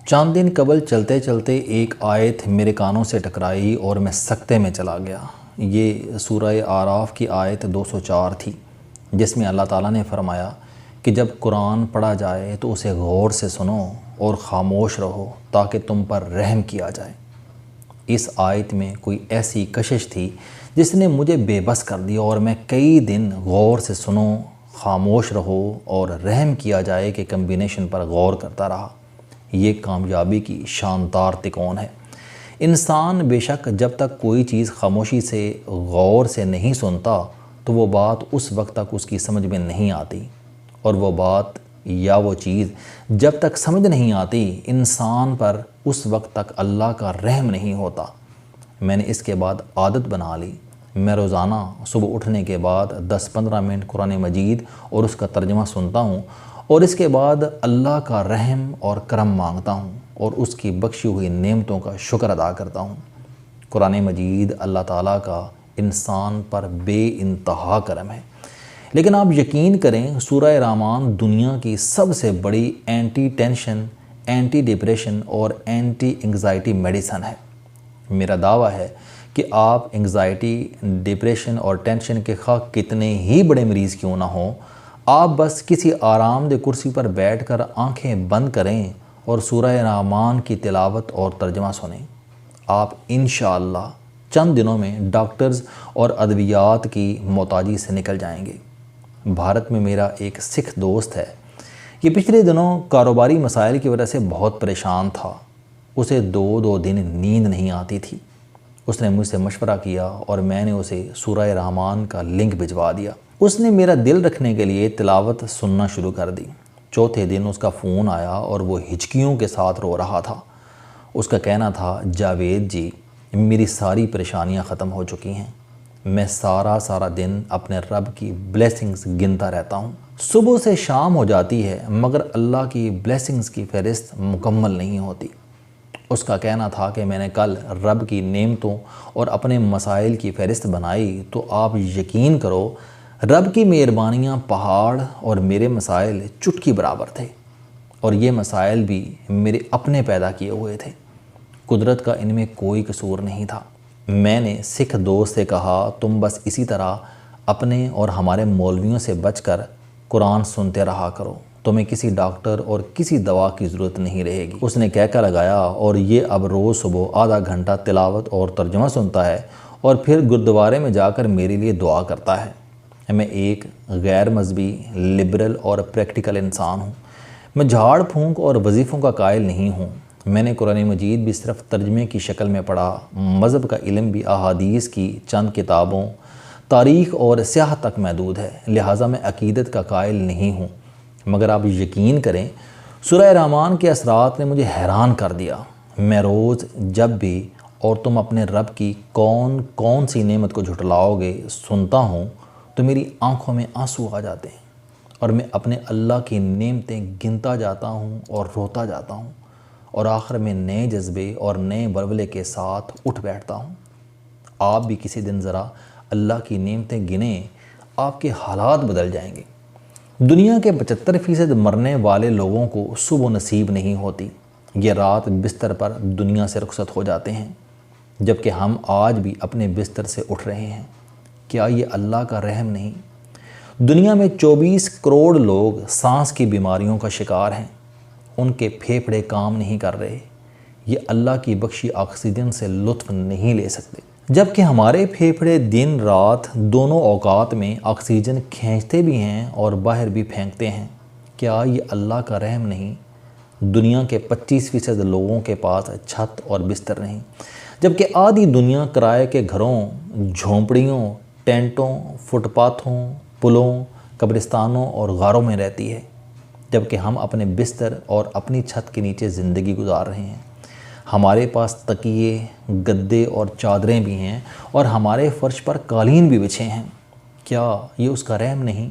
چند دن قبل چلتے چلتے ایک آیت میرے کانوں سے ٹکرائی اور میں سکتے میں چلا گیا۔ یہ سورہ اعراف کی آیت 204 تھی، جس میں اللہ تعالیٰ نے فرمایا کہ جب قرآن پڑھا جائے تو اسے غور سے سنو اور خاموش رہو تاکہ تم پر رحم کیا جائے۔ اس آیت میں کوئی ایسی کشش تھی جس نے مجھے بے بس کر دیا، اور میں کئی دن غور سے سنو، خاموش رہو اور رحم کیا جائے کہ کمبینیشن پر غور کرتا رہا۔ یہ کامیابی کی شاندار تکون ہے۔ انسان بے شک جب تک کوئی چیز خاموشی سے غور سے نہیں سنتا تو وہ بات اس وقت تک اس کی سمجھ میں نہیں آتی، اور وہ بات یا وہ چیز جب تک سمجھ نہیں آتی انسان پر اس وقت تک اللہ کا رحم نہیں ہوتا۔ میں نے اس کے بعد عادت بنا لی، میں روزانہ صبح اٹھنے کے بعد 10-15 منٹ قرآن مجید اور اس کا ترجمہ سنتا ہوں، اور اس کے بعد اللہ کا رحم اور کرم مانگتا ہوں اور اس کی بخشی ہوئی نعمتوں کا شکر ادا کرتا ہوں۔ قرآن مجید اللہ تعالیٰ کا انسان پر بے انتہا کرم ہے۔ لیکن آپ یقین کریں، سورہ رحمان دنیا کی سب سے بڑی اینٹی ٹینشن، اینٹی ڈپریشن اور اینٹی انگزائٹی میڈیسن ہے۔ میرا دعویٰ ہے کہ آپ انگزائٹی، ڈپریشن اور ٹینشن کے خواہ کتنے ہی بڑے مریض کیوں نہ ہوں، آپ بس کسی آرام دہ کرسی پر بیٹھ کر آنکھیں بند کریں اور سورہ رحمان کی تلاوت اور ترجمہ سنیں، آپ انشاءاللہ چند دنوں میں ڈاکٹرز اور ادویات کی محتاجی سے نکل جائیں گے۔ بھارت میں میرا ایک سکھ دوست ہے، یہ پچھلے دنوں کاروباری مسائل کی وجہ سے بہت پریشان تھا۔ اسے 2 دن نیند نہیں آتی تھی۔ اس نے مجھ سے مشورہ کیا اور میں نے اسے سورہ رحمان کا لنک بھجوا دیا۔ اس نے میرا دل رکھنے کے لیے تلاوت سننا شروع کر دی۔ چوتھے دن اس کا فون آیا اور وہ ہچکیوں کے ساتھ رو رہا تھا۔ اس کا کہنا تھا، جاوید جی، میری ساری پریشانیاں ختم ہو چکی ہیں، میں سارا دن اپنے رب کی بلیسنگز گنتا رہتا ہوں۔ صبح سے شام ہو جاتی ہے مگر اللہ کی بلیسنگز کی فہرست مکمل نہیں ہوتی۔ اس کا کہنا تھا کہ میں نے کل رب کی نعمتوں اور اپنے مسائل کی فہرست بنائی تو آپ یقین کرو رب کی مہربانیاں پہاڑ اور میرے مسائل چٹکی برابر تھے، اور یہ مسائل بھی میرے اپنے پیدا کیے ہوئے تھے۔ قدرت کا ان میں کوئی قصور نہیں تھا۔ میں نے سکھ دوست سے کہا، تم بس اسی طرح اپنے اور ہمارے مولویوں سے بچ کر قرآن سنتے رہا کرو، تمہیں کسی ڈاکٹر اور کسی دوا کی ضرورت نہیں رہے گی۔ اس نے کہہ لگایا، اور یہ اب روز صبح آدھا گھنٹہ تلاوت اور ترجمہ سنتا ہے اور پھر گردوارے میں جا کر میرے لیے دعا کرتا ہے۔ میں ایک غیر مذہبی، لبرل اور پریکٹیکل انسان ہوں۔ میں جھاڑ پھونک اور وظیفوں کا قائل نہیں ہوں۔ میں نے قرآن مجید بھی صرف ترجمے کی شکل میں پڑھا، مذہب کا علم بھی احادیث کی چند کتابوں، تاریخ اور سیاحت تک محدود ہے، لہٰذا میں عقیدت کا قائل نہیں ہوں۔ مگر آپ یقین کریں، سورہ رحمان کے اثرات نے مجھے حیران کر دیا۔ میں روز جب بھی اور تم اپنے رب کی کون سی نعمت کو جھٹلاؤ گے سنتا ہوں تو میری آنکھوں میں آنسو آ جاتے ہیں، اور میں اپنے اللہ کی نعمتیں گنتا جاتا ہوں اور روتا جاتا ہوں، اور آخر میں نئے جذبے اور نئے ولولے کے ساتھ اٹھ بیٹھتا ہوں۔ آپ بھی کسی دن ذرا اللہ کی نعمتیں گنیں، آپ کے حالات بدل جائیں گے۔ دنیا کے 75% مرنے والے لوگوں کو صبح نصیب نہیں ہوتی، یہ رات بستر پر دنیا سے رخصت ہو جاتے ہیں، جبکہ ہم آج بھی اپنے بستر سے اٹھ رہے ہیں۔ کیا یہ اللہ کا رحم نہیں؟ دنیا میں 24 کروڑ لوگ سانس کی بیماریوں کا شکار ہیں، ان کے پھیپھڑے کام نہیں کر رہے، یہ اللہ کی بخشی آکسیجن سے لطف نہیں لے سکتے، جبکہ ہمارے پھیپھڑے دن رات دونوں اوقات میں آکسیجن کھینچتے بھی ہیں اور باہر بھی پھینکتے ہیں۔ کیا یہ اللہ کا رحم نہیں؟ دنیا کے 25% لوگوں کے پاس چھت اور بستر نہیں، جبکہ آدھی دنیا کرائے کے گھروں، جھونپڑیوں، ٹینٹوں، فٹ پاتھوں، پلوں، قبرستانوں اور غاروں میں رہتی ہے، جبکہ ہم اپنے بستر اور اپنی چھت کے نیچے زندگی گزار رہے ہیں۔ ہمارے پاس تکیے، گدے اور چادریں بھی ہیں، اور ہمارے فرش پر قالین بھی بچھے ہیں۔ کیا یہ اس کا رحم نہیں؟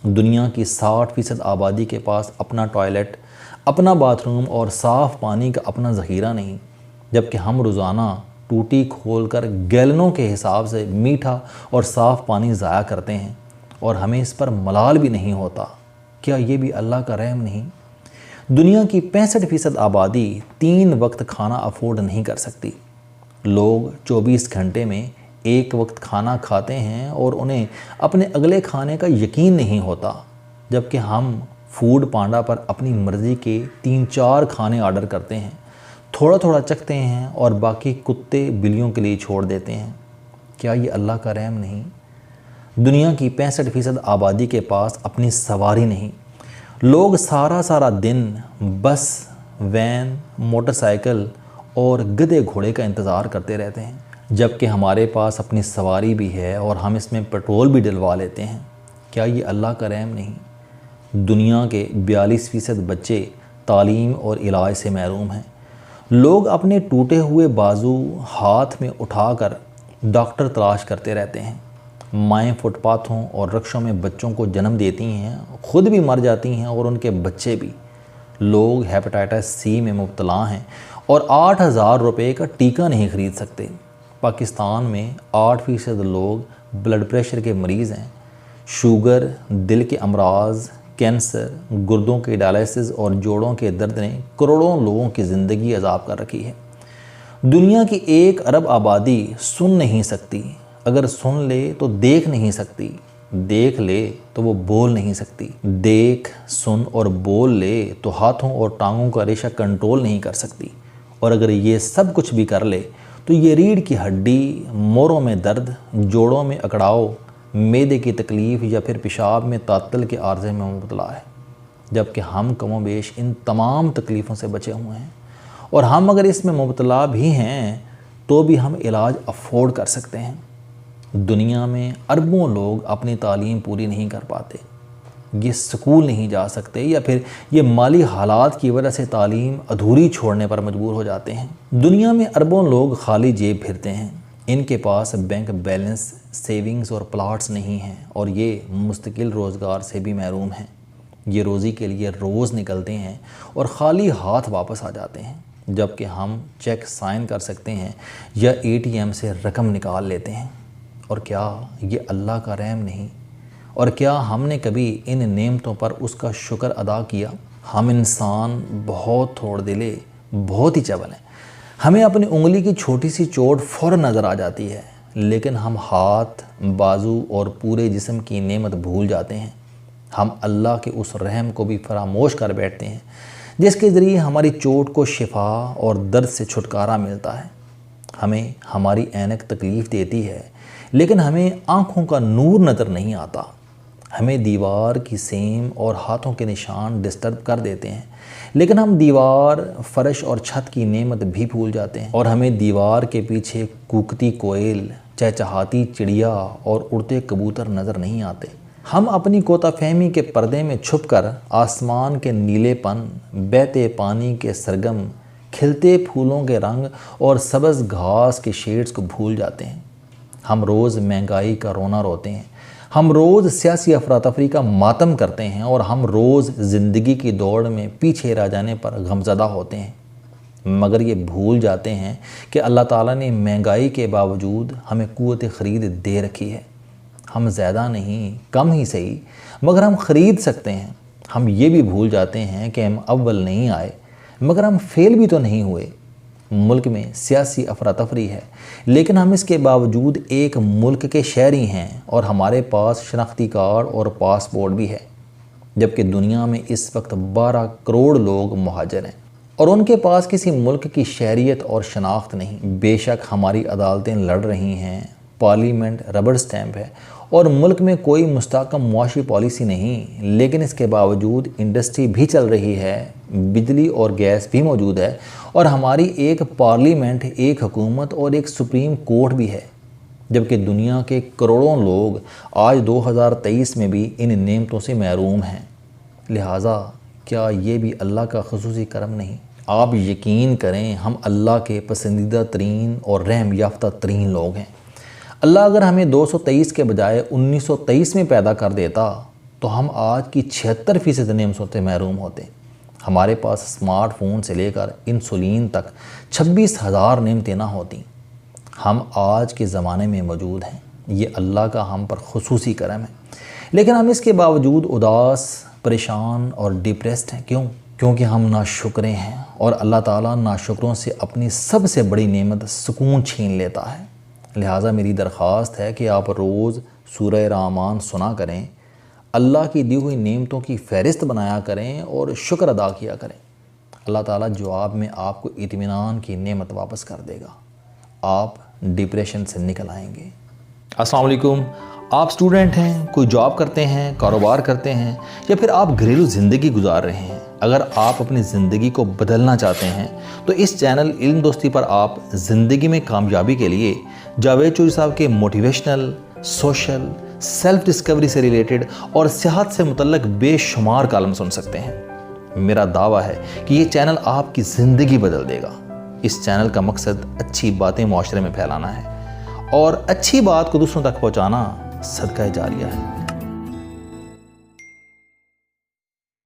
دنیا کی 60% آبادی کے پاس اپنا ٹوائلٹ، اپنا باتھ روم اور صاف پانی کا اپنا ذخیرہ نہیں، جبکہ ہم روزانہ ٹوٹی کھول کر گیلنوں کے حساب سے میٹھا اور صاف پانی ضائع کرتے ہیں، اور ہمیں اس پر ملال بھی نہیں ہوتا۔ کیا یہ بھی اللہ کا رحم نہیں؟ دنیا کی 65% آبادی 3 وقت کھانا افورڈ نہیں کر سکتی۔ لوگ 24 گھنٹے میں 1 وقت کھانا کھاتے ہیں اور انہیں اپنے اگلے کھانے کا یقین نہیں ہوتا، جبکہ ہم فوڈ پانڈا پر اپنی مرضی کے 3-4 کھانے آرڈر کرتے ہیں، تھوڑا تھوڑا چکھتے ہیں اور باقی کتے بلیوں کے لیے چھوڑ دیتے ہیں۔ کیا یہ اللہ کا رحم نہیں؟ دنیا کی 65% آبادی کے پاس اپنی سواری نہیں۔ لوگ سارا دن بس، وین، موٹر سائیکل اور گدھے گھوڑے کا انتظار کرتے رہتے ہیں، جبکہ ہمارے پاس اپنی سواری بھی ہے اور ہم اس میں پیٹرول بھی ڈلوا لیتے ہیں۔ کیا یہ اللہ کا رحم نہیں؟ دنیا کے 42% بچے تعلیم اور علاج سے محروم ہیں۔ لوگ اپنے ٹوٹے ہوئے بازو ہاتھ میں اٹھا کر ڈاکٹر تلاش کرتے رہتے ہیں۔ مائیں فٹ پاتھوں اور رکشوں میں بچوں کو جنم دیتی ہیں، خود بھی مر جاتی ہیں اور ان کے بچے بھی۔ لوگ ہیپاٹائٹس سی میں مبتلا ہیں اور 8,000 روپے کا ٹیکہ نہیں خرید سکتے۔ پاکستان میں 8% لوگ بلڈ پریشر کے مریض ہیں۔ شوگر، دل کے امراض، کینسر، گردوں کے ڈائلسس اور جوڑوں کے درد نے کروڑوں لوگوں کی زندگی عذاب کر رکھی ہے۔ دنیا کی 1 ارب آبادی سن نہیں سکتی، اگر سن لے تو دیکھ نہیں سکتی، دیکھ لے تو وہ بول نہیں سکتی، دیکھ، سن اور بول لے تو ہاتھوں اور ٹانگوں کا ریشہ کنٹرول نہیں کر سکتی، اور اگر یہ سب کچھ بھی کر لے تو یہ ریڑھ کی ہڈی، موڑوں میں درد، جوڑوں میں اکڑاؤ، معدے کی تکلیف یا پھر پیشاب میں تعطل کے عارضے میں مبتلا ہے، جبکہ ہم کم و بیش ان تمام تکلیفوں سے بچے ہوئے ہیں، اور ہم اگر اس میں مبتلا بھی ہیں تو بھی ہم علاج افورڈ کر سکتے ہیں۔ دنیا میں اربوں لوگ اپنی تعلیم پوری نہیں کر پاتے، یہ سکول نہیں جا سکتے یا پھر یہ مالی حالات کی وجہ سے تعلیم ادھوری چھوڑنے پر مجبور ہو جاتے ہیں۔ دنیا میں اربوں لوگ خالی جیب پھرتے ہیں، ان کے پاس بینک بیلنس، سیونگز اور پلاٹس نہیں ہیں، اور یہ مستقل روزگار سے بھی محروم ہیں۔ یہ روزی کے لیے روز نکلتے ہیں اور خالی ہاتھ واپس آ جاتے ہیں، جبکہ ہم چیک سائن کر سکتے ہیں یا ATM سے رقم نکال لیتے ہیں۔ اور کیا یہ اللہ کا رحم نہیں؟ اور کیا ہم نے کبھی ان نعمتوں پر اس کا شکر ادا کیا؟ ہم انسان بہت تھوڑ دلے، بہت ہی چبل ہیں۔ ہمیں اپنی انگلی کی چھوٹی سی چوٹ فوراً نظر آ جاتی ہے، لیکن ہم ہاتھ، بازو اور پورے جسم کی نعمت بھول جاتے ہیں۔ ہم اللہ کے اس رحم کو بھی فراموش کر بیٹھتے ہیں جس کے ذریعے ہماری چوٹ کو شفا اور درد سے چھٹکارا ملتا ہے۔ ہمیں ہماری عینک تکلیف دیتی ہے، لیکن ہمیں آنکھوں کا نور نظر نہیں آتا۔ ہمیں دیوار کی سیم اور ہاتھوں کے نشان ڈسٹرب کر دیتے ہیں، لیکن ہم دیوار، فرش اور چھت کی نعمت بھی بھول جاتے ہیں، اور ہمیں دیوار کے پیچھے کوکتی کوئل، چہچہاتی چڑیا اور اڑتے کبوتر نظر نہیں آتے۔ ہم اپنی کوتا فہمی کے پردے میں چھپ کر آسمان کے نیلے پن، بہتے پانی کے سرگم، کھلتے پھولوں کے رنگ اور سبز گھاس کے شیڈز کو بھول جاتے ہیں۔ ہم روز مہنگائی کا رونا روتے ہیں، ہم روز سیاسی افراتفری کا ماتم کرتے ہیں، اور ہم روز زندگی کی دوڑ میں پیچھے رہ جانے پر غمزدہ ہوتے ہیں، مگر یہ بھول جاتے ہیں کہ اللہ تعالیٰ نے مہنگائی کے باوجود ہمیں قوت خرید دے رکھی ہے۔ ہم زیادہ نہیں، کم ہی صحیح، مگر ہم خرید سکتے ہیں۔ ہم یہ بھی بھول جاتے ہیں کہ ہم اول نہیں آئے، مگر ہم فیل بھی تو نہیں ہوئے۔ ملک میں سیاسی افراتفری ہے، لیکن ہم اس کے باوجود ایک ملک کے شہری ہیں، اور ہمارے پاس شناختی کارڈ اور پاسپورٹ بھی ہے، جبکہ دنیا میں اس وقت 12 کروڑ لوگ مہاجر ہیں، اور ان کے پاس کسی ملک کی شہریت اور شناخت نہیں۔ بے شک ہماری عدالتیں لڑ رہی ہیں، پارلیمنٹ ربڑ سٹیمپ ہے، اور ملک میں کوئی مستحکم معاشی پالیسی نہیں، لیکن اس کے باوجود انڈسٹری بھی چل رہی ہے، بجلی اور گیس بھی موجود ہے، اور ہماری ایک پارلیمنٹ، ایک حکومت اور ایک سپریم کورٹ بھی ہے، جبکہ دنیا کے کروڑوں لوگ آج 2023 میں بھی ان نعمتوں سے محروم ہیں۔ لہٰذا کیا یہ بھی اللہ کا خصوصی کرم نہیں؟ آپ یقین کریں، ہم اللہ کے پسندیدہ ترین اور رحم یافتہ ترین لوگ ہیں۔ اللہ اگر ہمیں 223 کے بجائے 1923 میں پیدا کر دیتا تو ہم آج کی 76% نعمتوں سے محروم ہوتے۔ ہمارے پاس اسمارٹ فون سے لے کر انسولین تک 26,000 نعمتیں نہ ہوتیں۔ ہم آج کے زمانے میں موجود ہیں، یہ اللہ کا ہم پر خصوصی کرم ہے، لیکن ہم اس کے باوجود اداس، پریشان اور ڈپریسڈ ہیں۔ کیوں؟ کیونکہ ہم ناشکرے ہیں اور اللہ تعالیٰ ناشکروں سے اپنی سب سے بڑی نعمت سکون چھین لیتا ہے۔ لہٰذا میری درخواست ہے کہ آپ روز سورہ رحمان سنا کریں، اللہ کی دی ہوئی نعمتوں کی فہرست بنایا کریں اور شکر ادا کیا کریں۔ اللہ تعالیٰ جواب میں آپ کو اطمینان کی نعمت واپس کر دے گا، آپ ڈپریشن سے نکل آئیں گے۔ السلام علیکم، آپ سٹوڈنٹ ہیں، کوئی جاب کرتے ہیں، کاروبار کرتے ہیں، یا پھر آپ گھریلو زندگی گزار رہے ہیں۔ اگر آپ اپنی زندگی کو بدلنا چاہتے ہیں تو اس چینل علم دوستی پر آپ زندگی میں کامیابی کے لیے جاوید چوہدری صاحب کے موٹیویشنل، سوشل، سیلف ڈسکوری سے ریلیٹڈ اور صحت سے متعلق بے شمار کالم سن سکتے ہیں۔ میرا دعویٰ ہے کہ یہ چینل آپ کی زندگی بدل دے گا۔ اس چینل کا مقصد اچھی باتیں معاشرے میں پھیلانا ہے اور اچھی بات کو دوسروں تک پہنچانا صدقہ جاریہ ہے۔